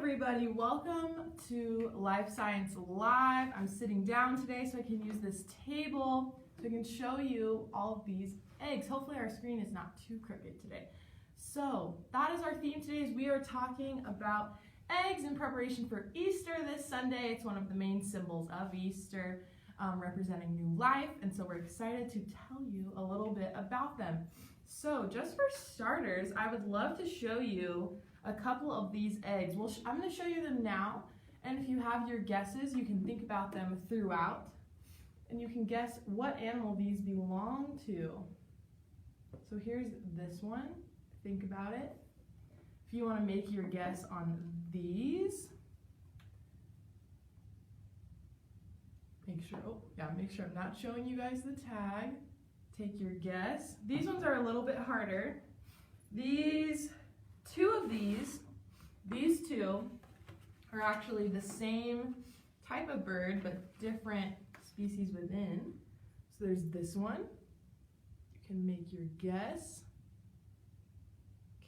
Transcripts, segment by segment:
everybody, welcome to Life Science Live. I'm sitting down today so I can use this table so I can show you all of these eggs. Hopefully our screen is not too crooked today. So that is our theme today. Is we are talking about eggs in preparation for Easter this Sunday. It's one of the main symbols of Easter, representing new life, and so we're excited to tell you a little bit about them. So just for starters, I would love to show you a couple of these eggs. I'm going to show you them now, and if you have your guesses, you can think about them throughout, and you can guess what animal these belong to. So here's this one. Think about it. If you want to make your guess on these, make sure I'm not showing you guys the tag. Take your guess. These ones are a little bit harder. These two are actually the same type of bird, but different species within. So there's this one. You can make your guess.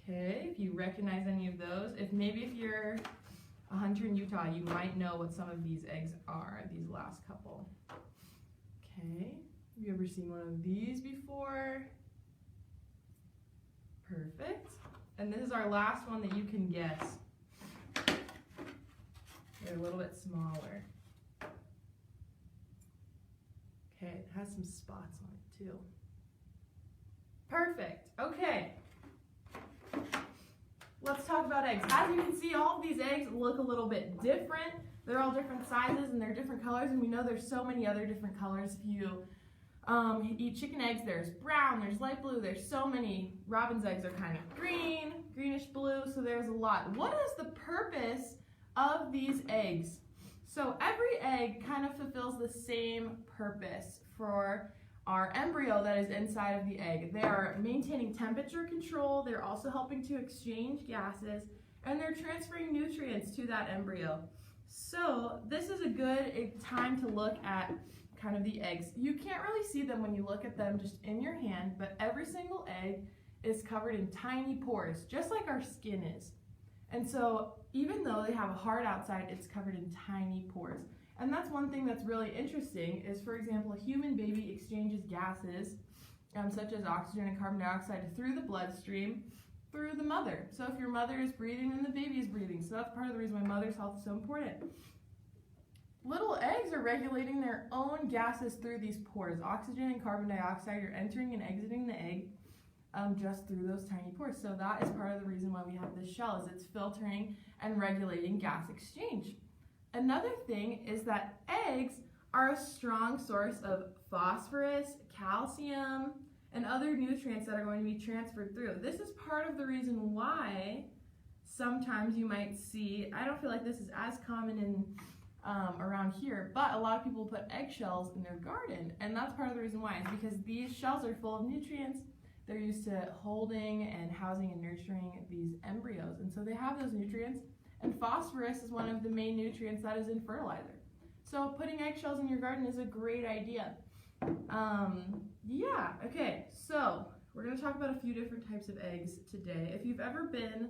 Okay, if you recognize any of those, if you're a hunter in Utah, you might know what some of these eggs are, these last couple. Okay, have you ever seen one of these before? Perfect. And this is our last one that you can guess. They're a little bit smaller. Okay, it has some spots on it too. Perfect. Okay. Let's talk about eggs. As you can see, all of these eggs look a little bit different. They're all different sizes and they're different colors, and we know there's so many other different colors. If you eat chicken eggs, there's brown, there's light blue, there's so many. Robin's eggs are kind of green, greenish blue, so there's a lot. What is the purpose of these eggs? So every egg kind of fulfills the same purpose for our embryo that is inside of the egg. They are maintaining temperature control, they're also helping to exchange gases, and they're transferring nutrients to that embryo. So this is a good time to look at kind of the eggs. You can't really see them when you look at them just in your hand, but every single egg is covered in tiny pores, just like our skin is. And so even though they have a hard outside, it's covered in tiny pores. And that's one thing that's really interesting is, for example, a human baby exchanges gases such as oxygen and carbon dioxide through the bloodstream through the mother. So if your mother is breathing, then the baby is breathing. So that's part of the reason why mother's health is so important. Little eggs are regulating their own gases through these pores. Oxygen and carbon dioxide are entering and exiting the egg just through those tiny pores. So that is part of the reason why we have this shell, is it's filtering and regulating gas exchange. Another thing is that eggs are a strong source of phosphorus, calcium, and other nutrients that are going to be transferred through. This is part of the reason why sometimes you might see, I don't feel like this is as common in around here, but a lot of people put eggshells in their garden, and that's part of the reason why. It's because these shells are full of nutrients. They're used to holding and housing and nurturing these embryos, and so they have those nutrients, and phosphorus is one of the main nutrients that is in fertilizer. So putting eggshells in your garden is a great idea. Okay, so we're going to talk about a few different types of eggs today. If you've ever been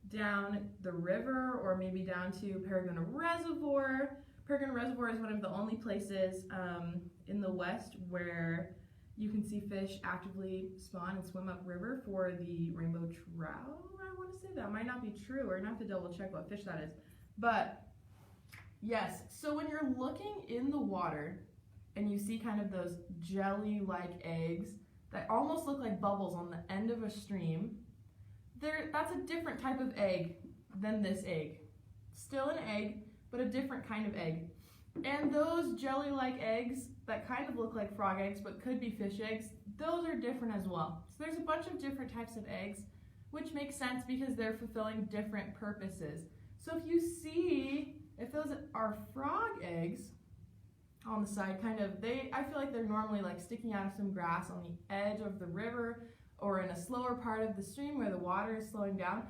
down the river or maybe down to Paragon Reservoir. Paragon Reservoir is one of the only places in the West where you can see fish actively spawn and swim upriver for the rainbow trout. I want to say that might not be true. We're going to have to double check what fish that is. But yes, so when you're looking in the water and you see kind of those jelly-like eggs that almost look like bubbles on the end of a stream, that's a different type of egg than this egg. Still an egg, but a different kind of egg. And those jelly-like eggs that kind of look like frog eggs but could be fish eggs, those are different as well. So there's a bunch of different types of eggs, which makes sense because they're fulfilling different purposes. So if those are frog eggs on the side, I feel like they're normally like sticking out of some grass on the edge of the river or in a slower part of the stream where the water is slowing down.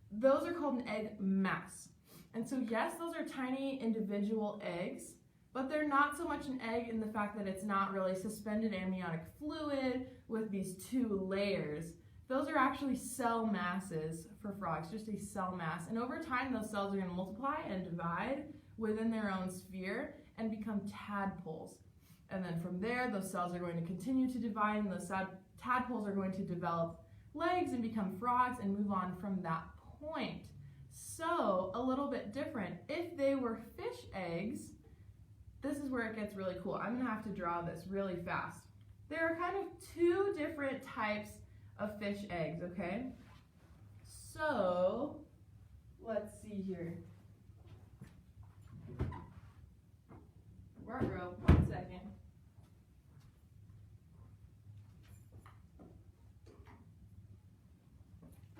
Those are called an egg mass. And so yes, those are tiny individual eggs, but they're not so much an egg in the fact that it's not really suspended amniotic fluid with these two layers. those are actually cell masses for frogs, just a cell mass. And over time, those cells are going to multiply and divide within their own sphere and become tadpoles. And then from there, those cells are going to continue to divide, and those tadpoles are going to develop legs and become frogs and move on from that point. So, a little bit different. If they were fish eggs, this is where it gets really cool. I'm going to have to draw this really fast. There are kind of two different types of fish eggs, okay? So, let's see here. Barbara, 1 second.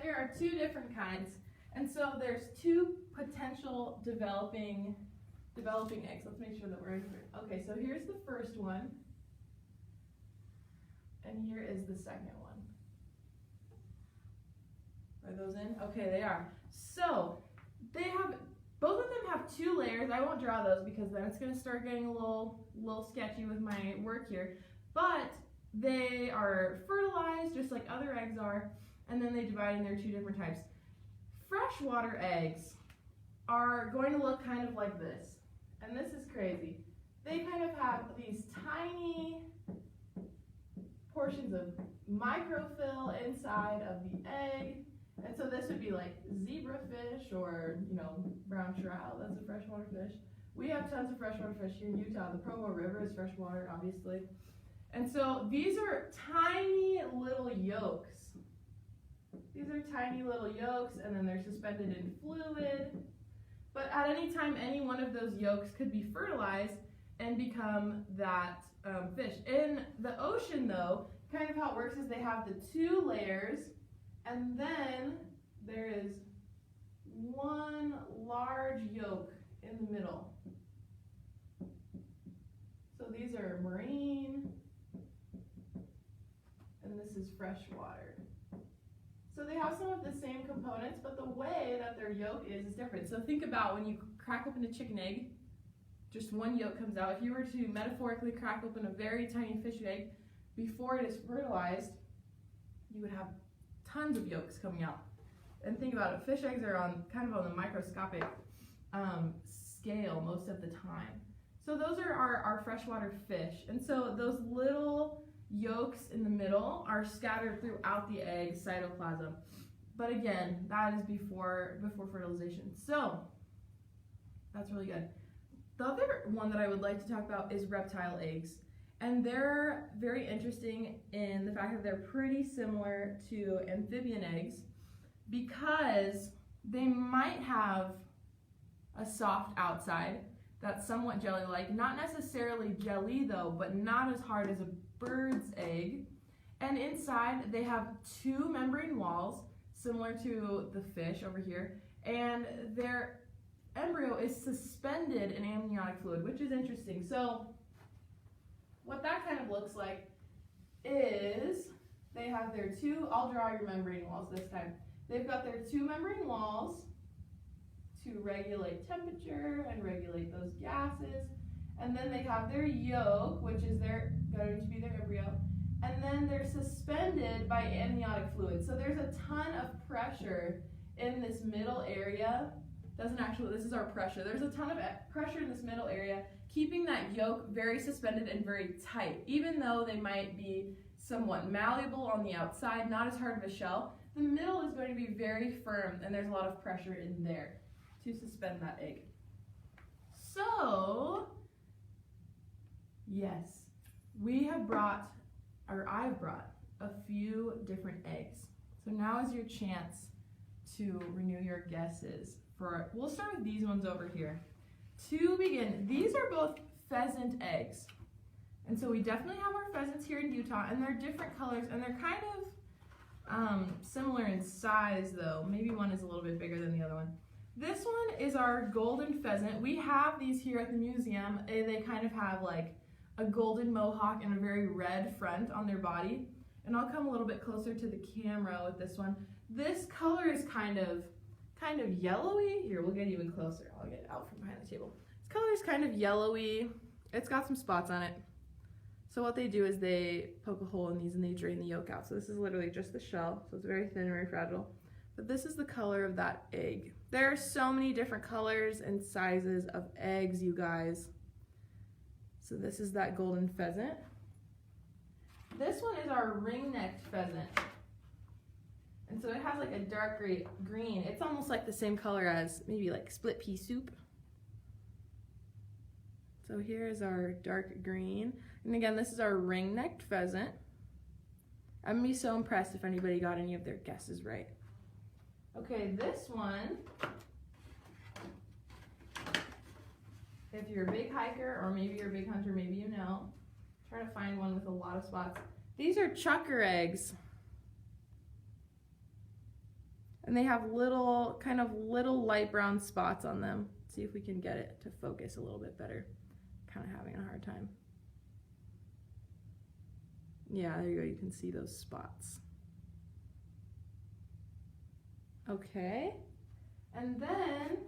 There are two different kinds, and so there's two potential developing eggs. Let's make sure that we're in here. Okay, so here's the first one, and here is the second one. Are those in? Okay, they are. So they have, both of them have 2 layers. I won't draw those because then it's going to start getting a little sketchy with my work here. But they are fertilized just like other eggs are, and then they divide in their 2 different types. Freshwater eggs are going to look kind of like this, and this is crazy. They kind of have these tiny portions of microfill inside of the egg. And so this would be like zebrafish or, brown trout. That's a freshwater fish. We have tons of freshwater fish here in Utah. The Provo River is freshwater, obviously. And so these are tiny little yolks. These are tiny little yolks, and then they're suspended in fluid. But at any time, any one of those yolks could be fertilized and become that fish. In the ocean, though, kind of how it works is they have the 2 layers, and then there is one large yolk in the middle. So these are marine, and this is freshwater. So they have some of the same components, but the way that their yolk is different. So think about when you crack open a chicken egg, just one yolk comes out. If you were to metaphorically crack open a very tiny fish egg, before it is fertilized, you would have tons of yolks coming out. And think about it, fish eggs are on the microscopic scale most of the time. So those are our freshwater fish. And so those little yolks in the middle are scattered throughout the egg cytoplasm. But again, that is before fertilization. So that's really good. The other one that I would like to talk about is reptile eggs. And they're very interesting in the fact that they're pretty similar to amphibian eggs because they might have a soft outside that's somewhat jelly-like. Not necessarily jelly though, but not as hard as a bird's egg. And inside they have 2 membrane walls similar to the fish over here, and their embryo is suspended in amniotic fluid, which is interesting. So what that kind of looks like is they have their 2, I'll draw your membrane walls this time. They've got their 2 membrane walls to regulate temperature and regulate those gases. And then they have their yolk, which is going to be their embryo. And then they're suspended by amniotic fluid. So there's a ton of pressure in this middle area. This is our pressure. There's a ton of pressure in this middle area, keeping that yolk very suspended and very tight. Even though they might be somewhat malleable on the outside, not as hard of a shell, the middle is going to be very firm, and there's a lot of pressure in there to suspend that egg. So, yes, I've brought a few different eggs. So now is your chance to renew your guesses. We'll start with these ones over here. To begin, these are both pheasant eggs. And so we definitely have our pheasants here in Utah, and they're different colors, and they're kind of similar in size though. Maybe one is a little bit bigger than the other one. This one is our golden pheasant. We have these here at the museum. They kind of have like a golden mohawk and a very red front on their body. And I'll come a little bit closer to the camera with this one. This color is kind of yellowy. Here, we'll get even closer. I'll get out from behind the table. This color is kind of yellowy. It's got some spots on it. So what they do is they poke a hole in these and they drain the yolk out. So this is literally just the shell. So it's very thin and very fragile. But this is the color of that egg. There are so many different colors and sizes of eggs, you guys. So this is that golden pheasant. This one is our ring-necked pheasant. And so it has like a dark green. It's almost like the same color as maybe like split pea soup. So here is our dark green. And again, this is our ring-necked pheasant. I'm gonna be so impressed if anybody got any of their guesses right. Okay, this one, if you're a big hiker or maybe you're a big hunter, maybe you know, try to find one with a lot of spots. These are chukar eggs. And they have little light brown spots on them. Let's see if we can get it to focus a little bit better. Kind of having a hard time. Yeah, there you go, you can see those spots. Okay, and then,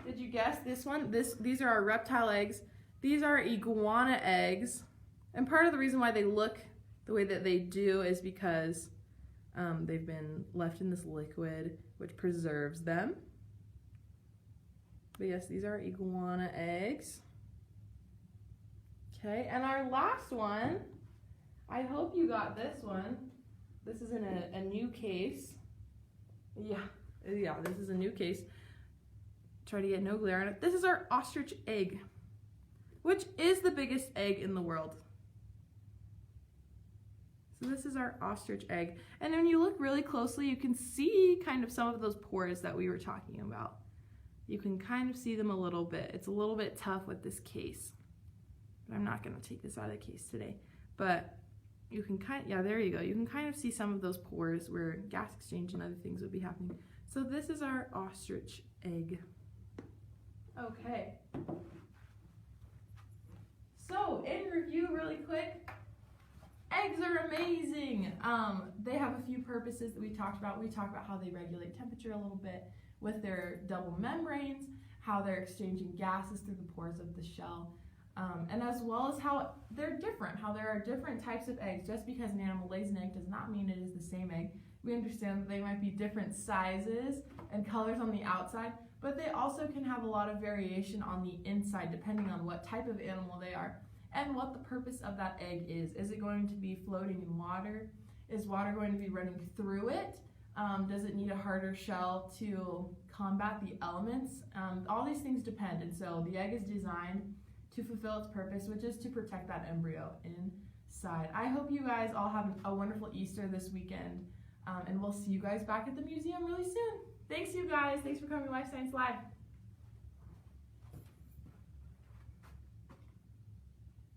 did you guess this one? These are our reptile eggs. These are iguana eggs. And part of the reason why they look the way that they do is because they've been left in this liquid, which preserves them. But yes, these are iguana eggs. Okay, and our last one, I hope you got this one. This is in a new case. Yeah, this is a new case. Try to get no glare on it. This is our ostrich egg, which is the biggest egg in the world. So this is our ostrich egg. And when you look really closely, you can see kind of some of those pores that we were talking about. You can kind of see them a little bit. It's a little bit tough with this case. But I'm not gonna take this out of the case today. But you can there you go. You can kind of see some of those pores where gas exchange and other things would be happening. So this is our ostrich egg. Okay. So in review really quick, eggs are amazing. They have a few purposes that we talked about. We talked about how they regulate temperature a little bit with their double membranes, how they're exchanging gases through the pores of the shell. And as well as how they're different, how there are different types of eggs. Just because an animal lays an egg does not mean it is the same egg. We understand that they might be different sizes and colors on the outside, but they also can have a lot of variation on the inside depending on what type of animal they are and what the purpose of that egg is. Is it going to be floating in water? Is water going to be running through it? Does it need a harder shell to combat the elements? All these things depend, and so the egg is designed to fulfill its purpose, which is to protect that embryo inside. I hope you guys all have a wonderful Easter this weekend, and we'll see you guys back at the museum really soon. Thanks, you guys. Thanks for coming to Life Science Live.